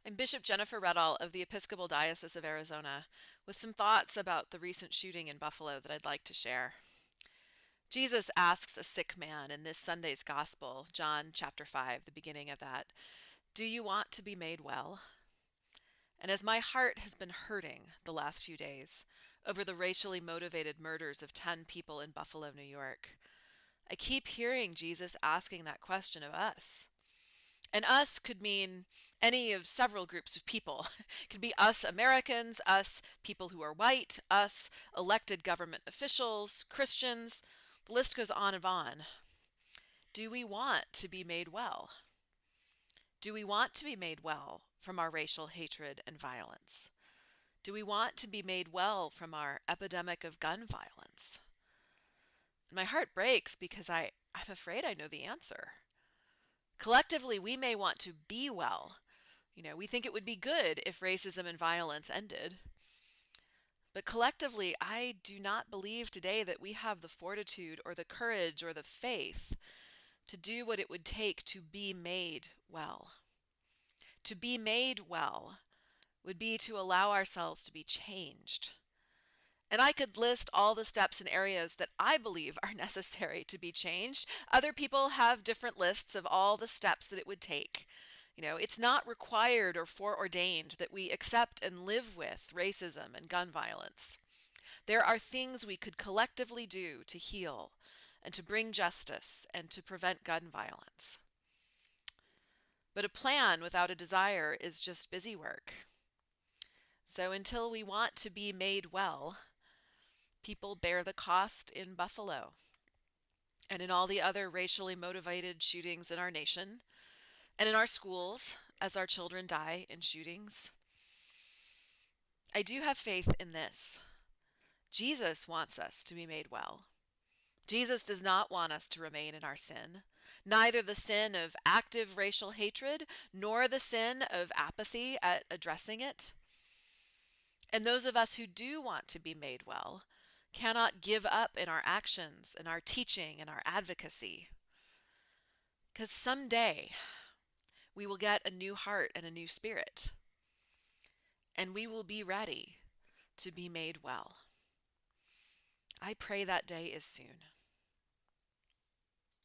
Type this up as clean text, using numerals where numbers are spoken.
I'm Bishop Jennifer Reddall of the Episcopal Diocese of Arizona with some thoughts about the recent shooting in Buffalo that I'd like to share. Jesus asks a sick man in this Sunday's Gospel, John chapter 5, the beginning of that, "Do you want to be made well?" And as my heart has been hurting the last few days over the racially motivated murders of 10 people in Buffalo, New York, I keep hearing Jesus asking that question of us. And us could mean any of several groups of people. It could be us Americans, us people who are white, us elected government officials, Christians. The list goes on and on. Do we want to be made well? Do we want to be made well from our racial hatred and violence? Do we want to be made well from our epidemic of gun violence? And my heart breaks because I'm afraid I know the answer. Collectively, we may want to be well. We think it would be good if racism and violence ended. But collectively, I do not believe today that we have the fortitude or the courage or the faith to do what it would take to be made well. To be made well would be to allow ourselves to be changed. And I could list all the steps and areas that I believe are necessary to be changed. Other people have different lists of all the steps that it would take. It's not required or foreordained that we accept and live with racism and gun violence. There are things we could collectively do to heal and to bring justice and to prevent gun violence. But a plan without a desire is just busy work. So until we want to be made well, people bear the cost in Buffalo and in all the other racially motivated shootings in our nation and in our schools as our children die in shootings. I do have faith in this. Jesus wants us to be made well. Jesus does not want us to remain in our sin, neither the sin of active racial hatred nor the sin of apathy at addressing it. And those of us who do want to be made well cannot give up in our actions, in our teaching, in our advocacy. Because someday we will get a new heart and a new spirit, and we will be ready to be made well. I pray that day is soon.